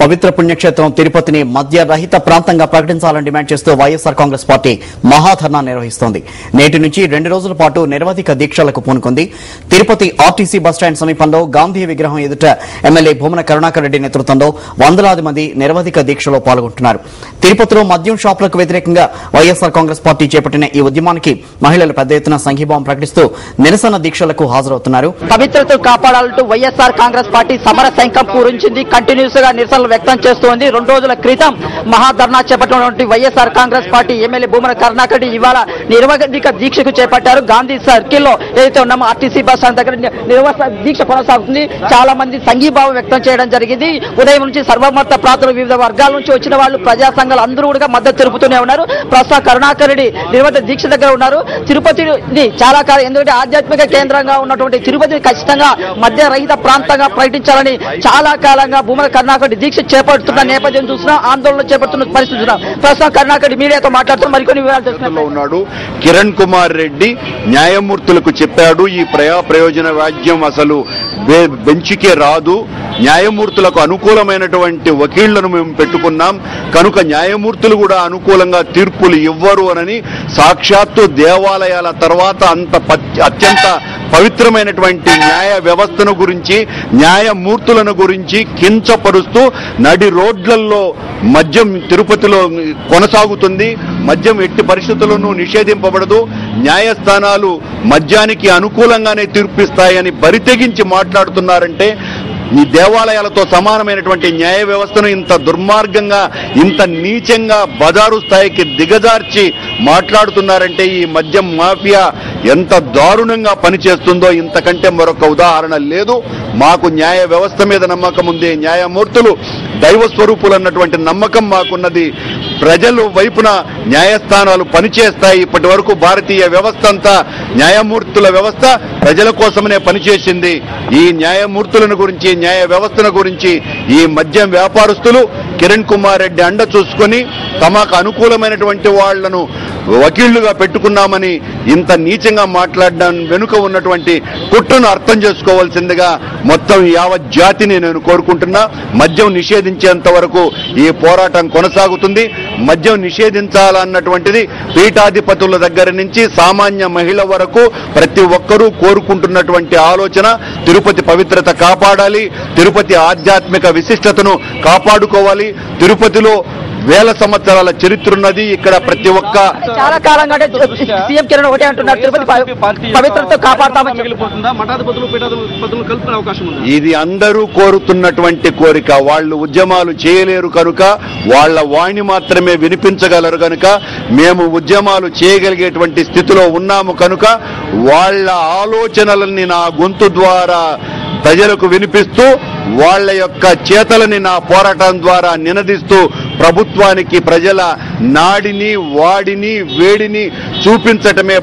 పవిత్ర పుణ్యక్షేత్రం తిరుపతిని మద్య రహిత ప్రాంతంగా ప్రకటించాలని డిమాండ్ చేస్తూ వైఎస్ఆర్ కాంగ్రెస్ పార్టీ మహాధర్నా నిర్వహిస్తోంది. నేటి నుంచి 2 రోజుల పాటు నిరవధిక దీక్షలకు పూనుకుంది. తిరుపతి ఆర్టీసీ బస్టాండ్ సమీపంలో గాంధీ విగ్రహం ఎదుట ఎమ్మెల్యే భూమన కరుణాకర్ రెడ్డి నేతృత్వంలో వందలాది మంది నిరవధిక దీక్షలో పాల్గొంటున్నారు. తిరుపతిలో మద్యం షాపులకు వ్యతిరేకంగా వైఎస్ఆర్ కాంగ్రెస్ పార్టీ చేపట్టిన ఈ ఉద్యమానికి మహిళలు పెద్ద ఎత్తున సంఘీభావం ప్రకటిస్తూ నిరసన దీక్షలకు హాజరవుతున్నారు. పవిత్రతను కాపాడాలంటూ వైఎస్ఆర్ కాంగ్రెస్ పార్టీ సమర శంఖం పూరించింది. కంటిన్యూస్ గా నిరసనలు వ్యక్తం చేస్తోంది. 2 రోజుల క్రితం మహాధర్నా చేపట్టినటువంటి వైఎస్ఆర్ కాంగ్రెస్ పార్టీ ఎమ్మెల్యే భూమన కరుణాకర్ రెడ్డి ఇవాళ నిరవధిక దీక్షకు చేపట్టారు. గాంధీ సర్కిల్లో ఏదైతే ఉన్నామో ఆర్టీసీ బస్ స్టాండ్ దగ్గర దీక్ష కొనసాగుతుంది. చాలా మంది సంఘీభావం వ్యక్తం చేయడం జరిగింది. ఉదయం నుంచి సర్వమత ప్రాంతాల వివిధ వర్గాల నుంచి వచ్చిన వాళ్ళు, ప్రజా సంఘాలు అందరూ కూడా మద్దతు తెలుపుతూనే ఉన్నారు. ప్రస్తుతం కరుణాకర్ రెడ్డి నిరవధిక దీక్ష దగ్గర ఉన్నారు. తిరుపతిని చాలా కాలం, ఎందుకంటే ఆధ్యాత్మిక కేంద్రంగా ఉన్నటువంటి తిరుపతిని ఖచ్చితంగా మద్య రహిత ప్రాంతంగా ప్రకటించాలని చాలా కాలంగా భూమన కరుణాకర్ రెడ్డి దీక్ష చేపడుతున్న నేపథ్యం చూస్తున్నాం. ఆందోళన చేపడుతున్న పరిస్థితి చూస్తున్నాం. ప్రస్తుతం కరుణాకర్ రెడ్డి మీడియాతో మాట్లాడుతూ మరికొన్ని వివరాలు ఉన్నాడు. కిరణ్ కుమార్ రెడ్డి న్యాయమూర్తులకు చెప్పాడు, ఈ ప్రయోజన వాద్యం అసలు బెంచ్కే రాదు, న్యాయమూర్తులకు అనుకూలమైనటువంటి వకీళ్లను మేము పెట్టుకున్నాం కనుక న్యాయమూర్తులు కూడా అనుకూలంగా తీర్పులు ఇవ్వరు అని సాక్షాత్తు దేవాలయాల తర్వాత అత్యంత పవిత్రమైనటువంటి న్యాయ వ్యవస్థను గురించి, న్యాయమూర్తులను గురించి కించపరుస్తూ నడి రోడ్లలో మద్యం తిరుపతిలో కొనసాగుతుంది. మద్యం ఎట్టి పరిస్థితుల్లోనూ నిషేధింపబడదు. న్యాయస్థానాలు మద్యానికి అనుకూలంగానే తీర్పిస్తాయని బరితెగించి మాట్లాడుతున్నారంటే ఈ దేవాలయాలతో సమానమైనటువంటి న్యాయ వ్యవస్థను ఇంత దుర్మార్గంగా, ఇంత నీచంగా బజారు స్థాయికి దిగజార్చి మాట్లాడుతున్నారంటే ఈ మద్యం మాఫియా ఎంత దారుణంగా పనిచేస్తుందో ఇంతకంటే మరొక ఉదాహరణ లేదు. మాకు న్యాయ వ్యవస్థ మీద నమ్మకం ఉంది. న్యాయమూర్తులు దైవ స్వరూపులు అన్నటువంటి నమ్మకం మాకున్నది. ప్రజలు వైపున న్యాయస్థానాలు పనిచేస్తాయి. ఇప్పటి వరకు భారతీయ వ్యవస్థ అంతా, న్యాయమూర్తుల వ్యవస్థ ప్రజల కోసమనే పనిచేసింది. ఈ న్యాయమూర్తులను గురించి, న్యాయ వ్యవస్థను గురించి ఈ మద్యం వ్యాపారస్తులు కిరణ్ కుమార్ రెడ్డి అండ చూసుకొని తమకు అనుకూలమైనటువంటి వాళ్లను వకీళ్లుగా పెట్టుకున్నామని ఇంత నీచంగా మాట్లాడడం వెనుక ఉన్నటువంటి కుట్రను అర్థం చేసుకోవాల్సిందిగా మొత్తం యావత్ జాతిని నేను కోరుకుంటున్నా. మద్యం నిషేధించేంత వరకు ఈ పోరాటం కొనసాగుతుంది. మద్యం నిషేధించాలన్నటువంటిది పీఠాధిపతుల దగ్గర నుంచి సామాన్య మహిళ వరకు ప్రతి ఒక్కరూ కోరుకుంటున్నటువంటి ఆలోచన. తిరుపతి పవిత్రత కాపాడాలి, తిరుపతి ఆధ్యాత్మిక విశిష్టతను కాపాడుకోవాలి. తిరుపతిలో వేల సంవత్సరాల చరిత్ర ఉన్నది. ఇక్కడ ప్రతి ఒక్క చాలా కాలంగా సీఎం కిరణ్ ఒకటే అంటున్నారు, తిరుపతి పవిత్రత కాపాడతామని. ఇది అందరూ కోరుతున్నటువంటి కోరిక. వాళ్ళు ఉద్యమాలు చేయలేరు కనుక, వాళ్ళ వాణి మాత్రమే వినిపించగలరు కనుక, మేము ఉద్యమాలు చేయగలిగేటువంటి స్థితిలో ఉన్నాము కనుక వాళ్ళ ఆలోచనలని నా గొంతు ద్వారా ప్రజలకు వినిపిస్తూ, వాళ్ళ యొక్క చేతలని నా పోరాటం ద్వారా నినదిస్తూ ప్రభుత్వానికి ప్రజల నాడిని, వాడిని, వేడిని చూపించటమే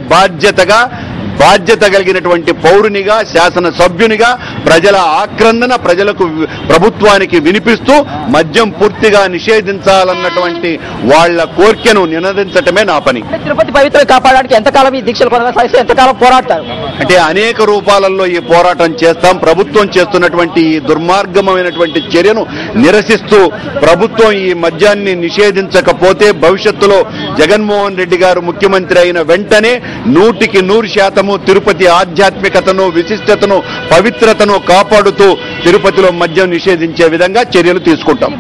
బాధ్యత కలిగినటువంటి పౌరునిగా, శాసనసభ్యునిగా ప్రజల ఆక్రందన ప్రజలకు, ప్రభుత్వానికి వినిపిస్తూ మద్యం పూర్తిగా నిషేధించాలన్నటువంటి వాళ్ల కోరికను నినదించటమే నా పని. తిరుపతి పవిత్ర కాపాడడానికి ఎంతకాలం ఈ దీక్షలు కొనసాగిస్తే ఎంతకాలం పోరాడతారు అంటే అనేక రూపాలలో ఈ పోరాటం చేస్తాం. ప్రభుత్వం చేస్తున్నటువంటి ఈ దుర్మార్గమైనటువంటి చర్యను నిరసిస్తూ, ప్రభుత్వం ఈ మద్యాన్ని నిషేధించకపోతే భవిష్యత్తులో జగన్మోహన్ రెడ్డి గారు ముఖ్యమంత్రి అయిన వెంటనే 100% తిరుపతి ఆధ్యాత్మికతను, విశిష్టతను, పవిత్రతను కాపాడుతూ తిరుపతిలో మద్యం నిషేధించే విధంగా చర్యలు తీసుకుంటాం.